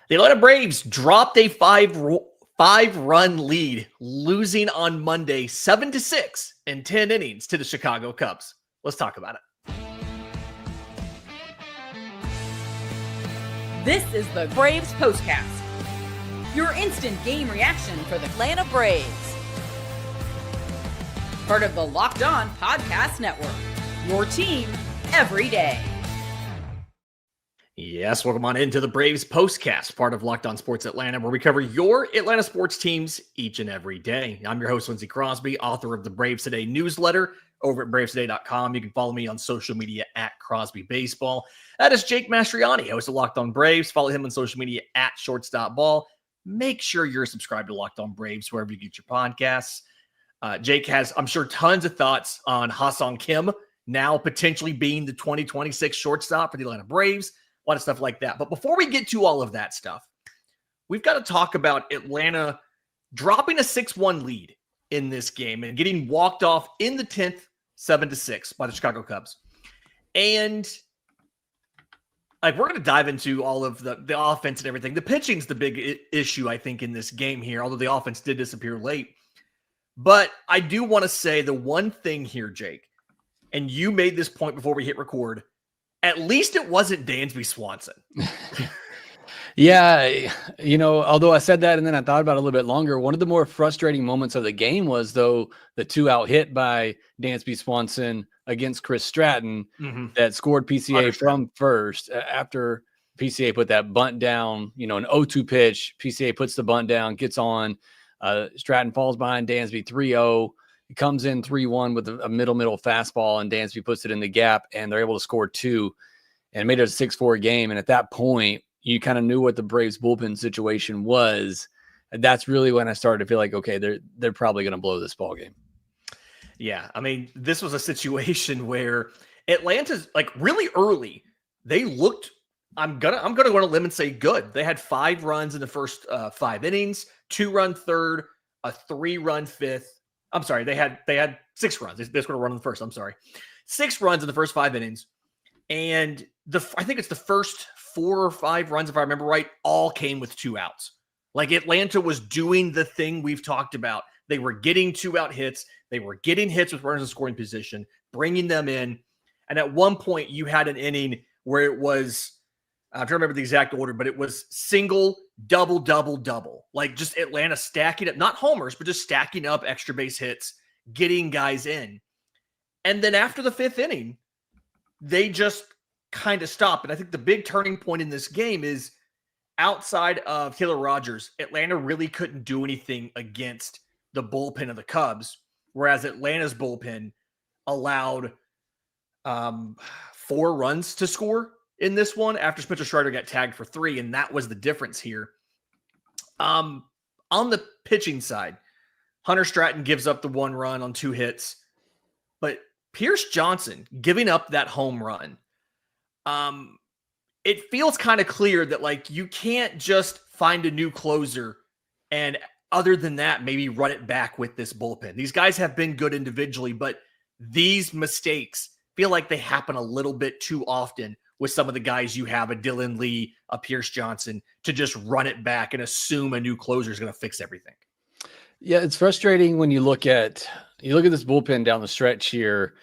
The Atlanta Braves dropped a five-run lead, losing on Monday 7-6 in 10 innings to the Chicago Cubs. Let's talk about it. This is the Braves Postcast, your instant game reaction for the Atlanta Braves. Part of the Locked On Podcast Network, your team every day. Yes, welcome on into the Braves Postcast, part of Locked On Sports Atlanta, where we cover your Atlanta sports teams each and every day. I'm your host, Lindsay Crosby, author of the Braves Today newsletter over at bravestoday.com. You can follow me on social media at Crosby Baseball. That is Jake Mastroianni, host of Locked On Braves. Follow him on social media at shortstopball. Make sure you're subscribed to Locked On Braves wherever you get your podcasts. Jake has, I'm sure, tons of thoughts on Ha-Seong Kim now potentially being the 2026 shortstop for the Atlanta Braves. A lot of stuff like that. But before we get to all of that stuff, we've got to talk about Atlanta dropping a 6-1 lead in this game and getting walked off in the 10th, 7-6 by the Chicago Cubs. And we're going to dive into all of the offense and everything. The pitching's the big issue, I think, in this game here, although the offense did disappear late. But I do want to say the one thing here, Jake, and you made this point before we hit record, at least it wasn't Dansby Swanson. Yeah, although I said that and then I thought about it a little bit longer, one of the more frustrating moments of the game was, though, the 2-out hit by Dansby Swanson against Chris Stratton that scored PCA from first after PCA put that bunt down, an 0-2 pitch. PCA puts the bunt down, gets on. Stratton falls behind Dansby 3-0. He comes in 3-1 with a middle fastball, and Dansby puts it in the gap, and they're able to score 2 and made it a 6-4 game. And at that point, you kind of knew what the Braves bullpen situation was. And that's really when I started to feel like, okay, they're probably going to blow this ball game. Yeah, I mean, this was a situation where Atlanta's really early. They looked. I'm gonna go on a limb and say good. They had 5 runs in the first 5 innings, 2-run third, a 3-run fifth. I'm sorry, they had 6 runs. They scored a run in the first. I'm sorry, 6 runs in the first 5 innings, and I think it's the first 4 or 5 runs, if I remember right, all came with 2 outs. Like Atlanta was doing the thing we've talked about. They were getting 2-out hits. They were getting hits with runners in scoring position, bringing them in, and at one point you had an inning where it was. I'm trying to remember the exact order, but it was single, double, double, double. Like just Atlanta stacking up, not homers, but just stacking up extra base hits, getting guys in. And then after the 5th inning, they just kind of stopped. And I think the big turning point in this game is outside of Taylor Rogers, Atlanta really couldn't do anything against the bullpen of the Cubs, whereas Atlanta's bullpen allowed 4 runs to score in this one after Spencer Strider got tagged for 3, and that was the difference here. On the pitching side, Hunter Stratton gives up the 1 run on 2 hits, but Pierce Johnson giving up that home run. It feels kind of clear that you can't just find a new closer and other than that, maybe run it back with this bullpen. These guys have been good individually, but these mistakes feel like they happen a little bit too often with some of the guys you have, a Dylan Lee, a Pierce Johnson, to just run it back and assume a new closer is going to fix everything. Yeah, it's frustrating when you look at this bullpen down the stretch here,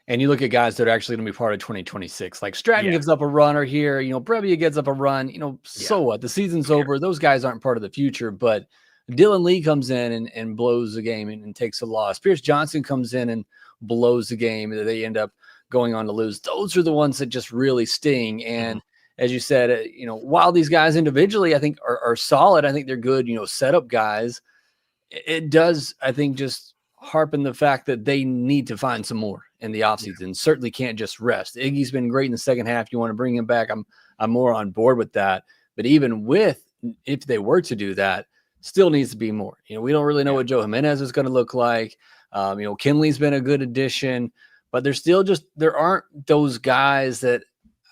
and you look at guys that are actually going to be part of 2026. Like Stratton gives up a runner here, Brevia gets up a run, so what? The season's over. Those guys aren't part of the future, but Dylan Lee comes in and blows the game and takes a loss. Pierce Johnson comes in and blows the game, and they end up going on to lose. Those are the ones that just really sting. And as you said, while these guys individually, I think are solid, I think they're good, setup guys. It does, I think, just harpen the fact that they need to find some more in the offseason. Certainly can't just rest. Iggy's been great in the second half. You want to bring him back. I'm more on board with that. But even if they were to do that, still needs to be more. We don't really know what Joe Jimenez is going to look like. Kinley's been a good addition, but there aren't those guys that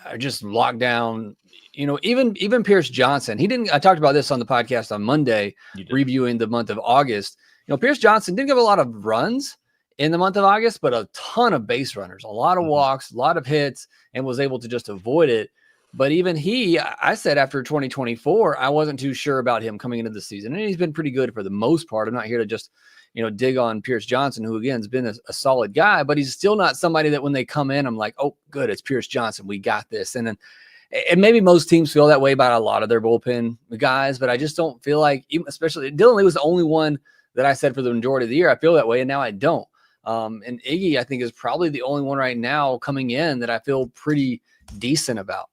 are just locked down. Even Pierce Johnson, I talked about this on the podcast on Monday, reviewing the month of August. Pierce Johnson didn't give a lot of runs in the month of August, but a ton of base runners, a lot of walks, a lot of hits, and was able to just avoid it. But even I said after 2024, I wasn't too sure about him coming into the season. And he's been pretty good for the most part. I'm not here to just, dig on Pierce Johnson, who again has been a solid guy, but he's still not somebody that when they come in, I'm like, oh, good, it's Pierce Johnson. We got this. And maybe most teams feel that way about a lot of their bullpen guys, but I just don't feel like, especially Dylan Lee was the only one that I said for the majority of the year, I feel that way. And now I don't. And Iggy, I think, is probably the only one right now coming in that I feel pretty decent about.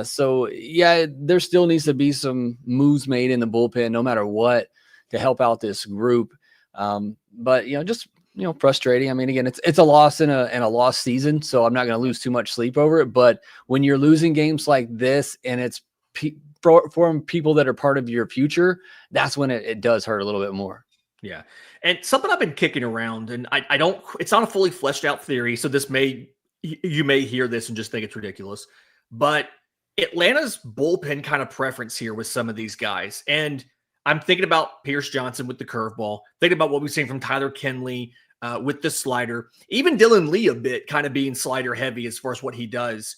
So yeah, there still needs to be some moves made in the bullpen, no matter what, to help out this group. But just frustrating. I mean, again, it's a loss in a lost season, so I'm not going to lose too much sleep over it. But when you're losing games like this, and it's from people that are part of your future, that's when it does hurt a little bit more. Yeah, and something I've been kicking around, and I don't. It's not a fully fleshed out theory, so you may hear this and just think it's ridiculous, but Atlanta's bullpen kind of preference here with some of these guys. And I'm thinking about Pierce Johnson with the curveball, thinking about what we've seen from Tyler Kenley with the slider, even Dylan Lee a bit kind of being slider heavy as far as what he does.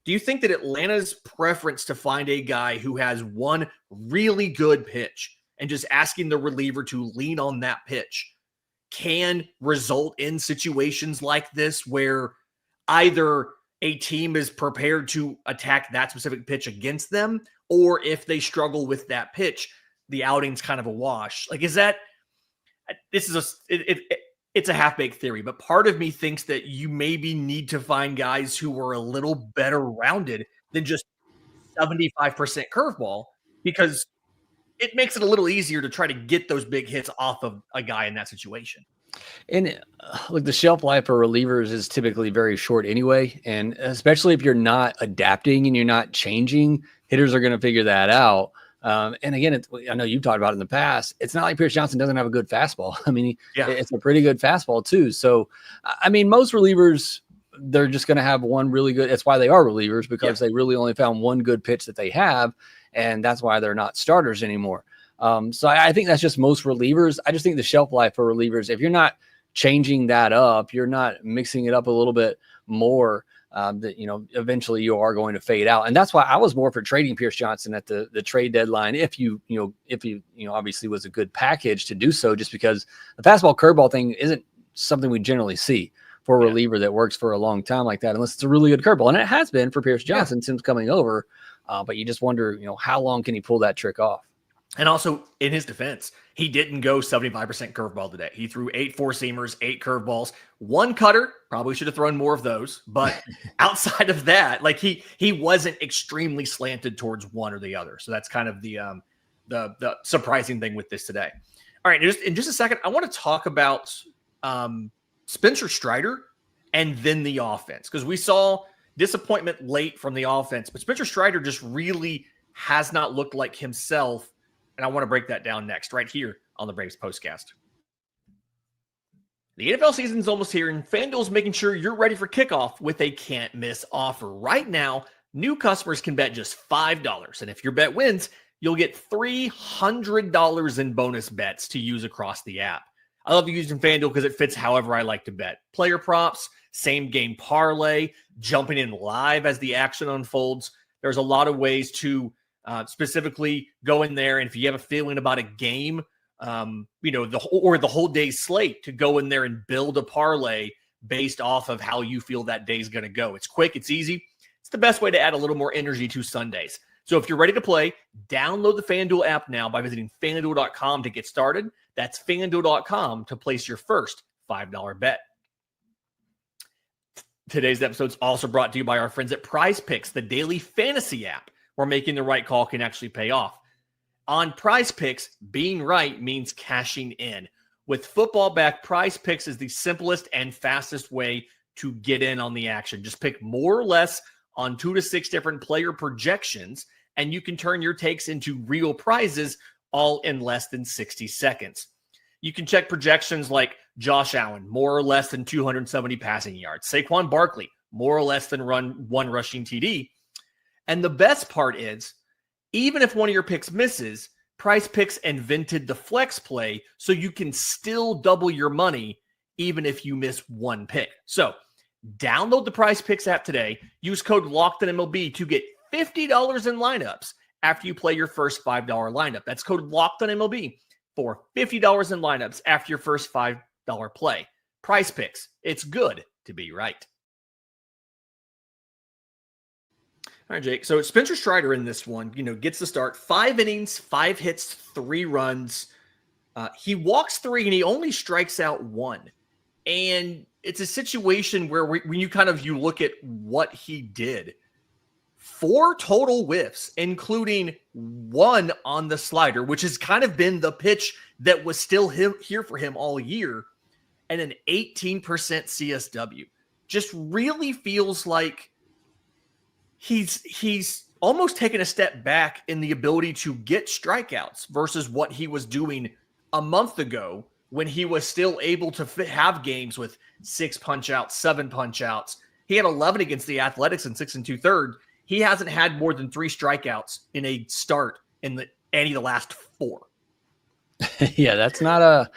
Do you think that Atlanta's preference to find a guy who has one really good pitch and just asking the reliever to lean on that pitch can result in situations like this where either a team is prepared to attack that specific pitch against them, or if they struggle with that pitch, the outing's kind of a wash? Like, it's a half-baked theory, but part of me thinks that you maybe need to find guys who are a little better rounded than just 75% curveball, because it makes it a little easier to try to get those big hits off of a guy in that situation. And look, the shelf life for relievers is typically very short anyway. And especially if you're not adapting and you're not changing, hitters are going to figure that out. And again, I know you've talked about it in the past. It's not like Pierce Johnson doesn't have a good fastball. I mean, it's a pretty good fastball too. So, I mean, most relievers, they're just going to have one really good. That's why they are relievers, because they really only found one good pitch that they have. And that's why they're not starters anymore. So I think that's just most relievers. I just think the shelf life for relievers, if you're not changing that up, you're not mixing it up a little bit more, that, eventually you are going to fade out. And that's why I was more for trading Pierce Johnson at the trade deadline. If you obviously was a good package to do so, just because the fastball curveball thing isn't something we generally see for a reliever that works for a long time like that, unless it's a really good curveball. And it has been for Pierce Johnson since coming over. But you just wonder, how long can he pull that trick off? And also, in his defense, he didn't go 75% curveball today. He threw 8 four-seamers, 8 curveballs, 1 cutter. Probably should have thrown more of those. But outside of that, like he wasn't extremely slanted towards one or the other. So that's kind of the surprising thing with this today. All right, in just a second, I want to talk about Spencer Strider and then the offense, because we saw disappointment late from the offense, but Spencer Strider just really has not looked like himself. And I want to break that down next, right here on the Braves Postcast. The NFL season is almost here, and FanDuel is making sure you're ready for kickoff with a can't-miss offer. Right now, new customers can bet just $5, and if your bet wins, you'll get $300 in bonus bets to use across the app. I love using FanDuel because it fits however I like to bet. Player props, same-game parlay, jumping in live as the action unfolds. There's a lot of ways to specifically go in there, and if you have a feeling about a game, the whole day's slate, to go in there and build a parlay based off of how you feel that day's going to go. It's quick, it's easy. It's the best way to add a little more energy to Sundays. So if you're ready to play, download the FanDuel app now by visiting FanDuel.com to get started. That's FanDuel.com to place your first $5 bet. Today's episode is also brought to you by our friends at Prize Picks, the daily fantasy app, where making the right call can actually pay off. On Prize Picks, being right means cashing in. With football back, Prize Picks is the simplest and fastest way to get in on the action. Just pick more or less on 2 to 6 different player projections, and you can turn your takes into real prizes all in less than 60 seconds. You can check projections like Josh Allen, more or less than 270 passing yards. Saquon Barkley, more or less than 1 rushing TD. And the best part is, even if one of your picks misses, Prize Picks invented the flex play, so you can still double your money even if you miss one pick. So download the Prize Picks app today. Use code LOCKEDONMLB to get $50 in lineups after you play your first $5 lineup. That's code LOCKED on MLB for $50 in lineups after your first $5 play. Prize Picks. It's good to be right. All right, Jake. So Spencer Strider in this one, gets the start. 5 innings, 5 hits, 3 runs. He walks 3 and he only strikes out 1. And it's a situation where when you look at what he did, 4 total whiffs, including 1 on the slider, which has kind of been the pitch that was still here for him all year, and an 18% CSW. Just really feels like he's almost taken a step back in the ability to get strikeouts versus what he was doing a month ago when he was still able to have games with 6 punch-outs, 7 punch-outs. He had 11 against the Athletics in 6 2/3. He hasn't had more than 3 strikeouts in a start in any of the last 4. Yeah, that's not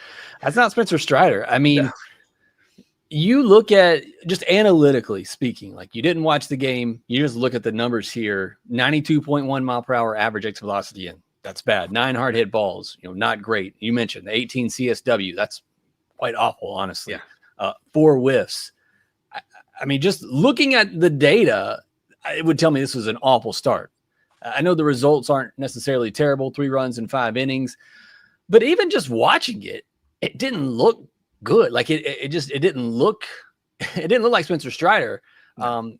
Spencer Strider. I mean, no. You look at just analytically speaking, like you didn't watch the game. You just look at the numbers here. 92.1 mile per hour average exit velocity in. That's bad. 9 hard hit balls, not great. You mentioned the 18 CSW. That's quite awful, honestly. Yeah. 4 whiffs. I mean, just looking at the data, it would tell me this was an awful start. I know the results aren't necessarily terrible, 3 runs in 5 innings, but even just watching it, it didn't look good. Like it didn't look like Spencer Strider.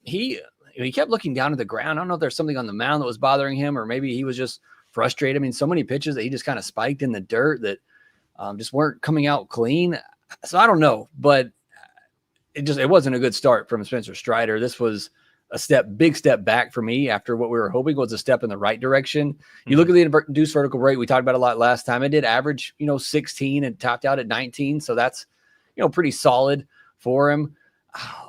He kept looking down at the ground. I don't know if there's something on the mound that was bothering him, or maybe he was just frustrated. I mean, so many pitches that he just kind of spiked in the dirt that just weren't coming out clean. So I don't know, but it wasn't a good start from Spencer Strider. This was a big step back for me after what we were hoping was a step in the right direction. You look at the induced vertical rate. We talked about it a lot last time. It did average, 16 and topped out at 19. So that's, pretty solid for him.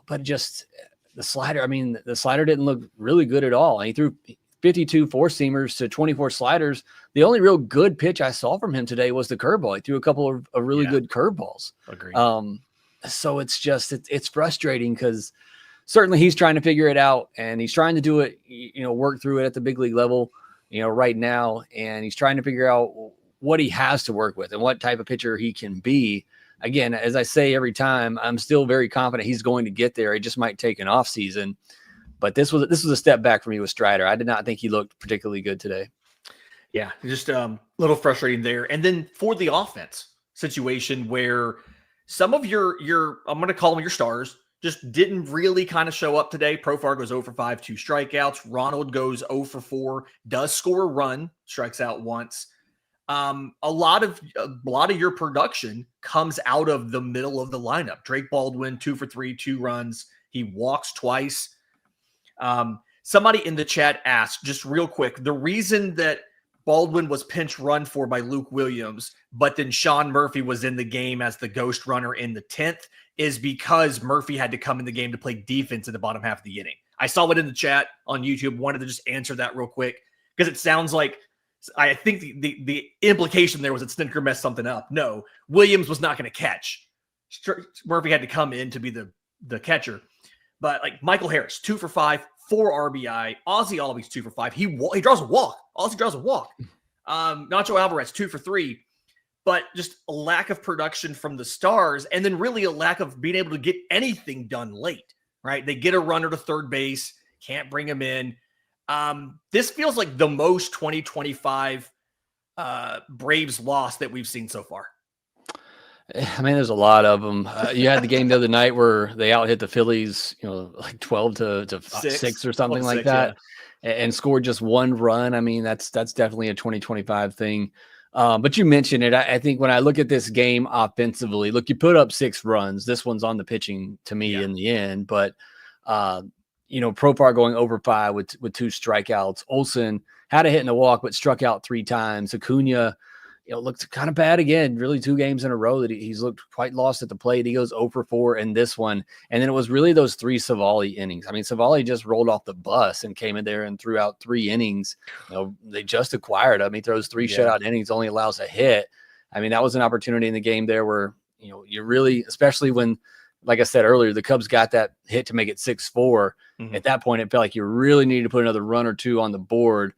But just the slider, the slider didn't look really good at all. And he threw 52 four-seamers to 24 sliders. The only real good pitch I saw from him today was the curveball. He threw a couple of really good curveballs. Agreed. So it's frustrating because certainly he's trying to figure it out, and he's trying to do it, work through it at the big league level, right now. And he's trying to figure out what he has to work with and what type of pitcher he can be. Again, as I say every time, I'm still very confident he's going to get there. It just might take an off season, but this was a step back for me with Strider. I did not think he looked particularly good today. Yeah, just a little frustrating there. And then for the offense situation where some of your I'm going to call them your stars, just didn't really kind of show up today. Profar goes 0 for 5, 2 strikeouts. Ronald goes 0 for 4, does score a run, strikes out once. A lot of your production comes out of the middle of the lineup. Drake Baldwin, 2 for 3, 2 runs. He walks twice. Somebody in the chat asked, just real quick, the reason that Baldwin was pinch run for by Luke Williams, but then Sean Murphy was in the game as the ghost runner in the 10th is because Murphy had to come in the game to play defense in the bottom half of the inning. I saw it in the chat on YouTube. Wanted to just answer that real quick because it sounds like I think the implication there was that Stinker messed something up. No, Williams was not going to catch. Murphy had to come in to be the catcher. But like Michael Harris, 2 for 5, 4 RBI. Ozzie Albies 2 for 5. He draws a walk. Ozzie draws a walk. Nacho Alvarez 2 for 3. But just a lack of production from the Stars, and then really a lack of being able to get anything done late, right? They get a runner to third base, can't bring him in. This feels like the most 2025 Braves loss that we've seen so far. There's a lot of them. You had the game the other night where they out hit the Phillies, like 12 to 6 or something like that, and scored just 1 run. That's definitely a 2025 thing. But you mentioned it. I think when I look at this game offensively, look, you put up 6 runs. This one's on the pitching to me in the end, but Profar going over 5 with 2 strikeouts. Olsen had a hit and a walk, but struck out 3 times. Acuna, looked kind of bad again. Really 2 games in a row that he's looked quite lost at the plate. He goes 0 for 4 in this one. And then it was really those 3 Savali innings. Savali just rolled off the bus and came in there and threw out 3 innings. They just acquired him. He throws 3 shutout innings, only allows a hit. That was an opportunity in the game there where, you really, especially when like I said earlier, the Cubs got that hit to make it 6-4. At that point, it felt like you really needed to put another run or two on the board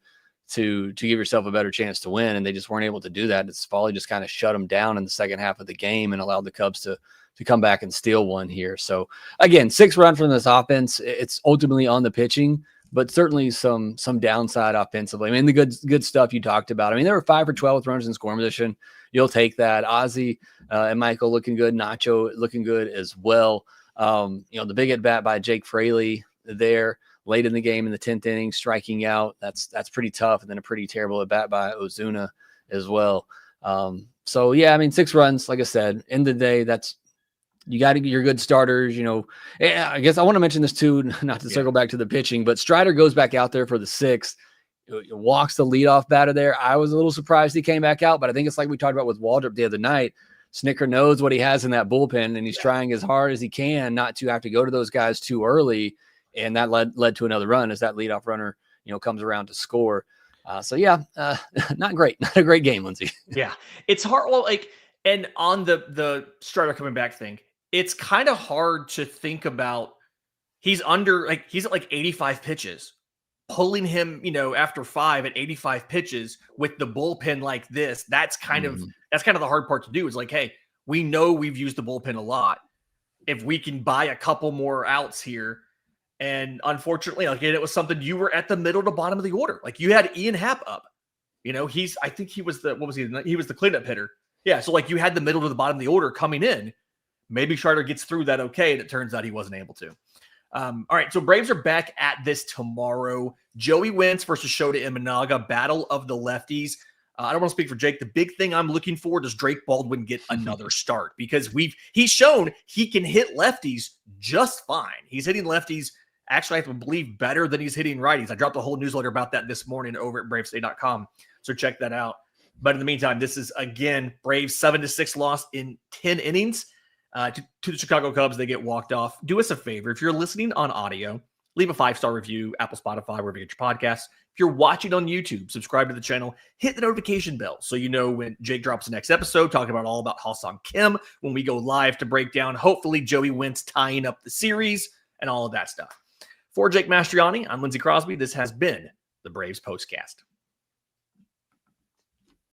to give yourself a better chance to win, and they just weren't able to do that. It's Foley just kind of shut them down in the second half of the game and allowed the Cubs to come back and steal one here. So again, 6 runs from this offense. It's ultimately on the pitching, but certainly some downside offensively. I mean, the good stuff you talked about. I mean, there were 5 for 12 with runners in scoring position. You'll take that. Ozzie and Michael looking good. Nacho looking good as well. The big at bat by Jake Fraley there late in the game in the 10th inning, striking out. That's pretty tough. And then a pretty terrible at bat by Ozuna as well. So yeah, I mean, 6 runs, like I said, end of the day, you got to get your good starters. I guess I want to mention this too, not to circle back to the pitching, but Strider goes back out there for the 6th, walks the leadoff batter there. I was a little surprised he came back out, but I think it's like we talked about with Waldrop the other night. Snicker knows what he has in that bullpen, and he's trying as hard as he can not to have to go to those guys too early. And that led to another run as that leadoff runner, comes around to score. Not great. Not a great game, Lindsay. Yeah. It's hard. Well, and on the Strider coming back thing, it's kind of hard to think about. He's at 85 pitches, pulling him, after 5 at 85 pitches with the bullpen like this. That's kind of the hard part to do, is like, hey, we know we've used the bullpen a lot. If we can buy a couple more outs here. And unfortunately, it was something, you were at the middle to bottom of the order. Like, you had Ian Happ up, I think he was he was the cleanup hitter. Yeah. So you had the middle to the bottom of the order coming in. Maybe Strider gets through that okay, and it turns out he wasn't able to. All right, so Braves are back at this tomorrow. Joey Wentz versus Shota Imanaga, battle of the lefties. I don't want to speak for Jake. The big thing I'm looking for, does Drake Baldwin get another start? Because he's shown he can hit lefties just fine. He's hitting lefties, actually, I have to believe, better than he's hitting righties. I dropped a whole newsletter about that this morning over at bravesday.com, so check that out. But in the meantime, this is, again, Braves 7-6 loss in 10 innings. To the Chicago Cubs, they get walked off. Do us a favor. If you're listening on audio, leave a 5-star review, Apple, Spotify, wherever you get your podcasts. If you're watching on YouTube, subscribe to the channel, hit the notification bell so you know when Jake drops the next episode, talking about all about Ha-Sung Kim, when we go live to break down, hopefully, Joey Wentz tying up the series and all of that stuff. For Jake Mastroianni, I'm Lindsay Crosby. This has been the Braves Postcast.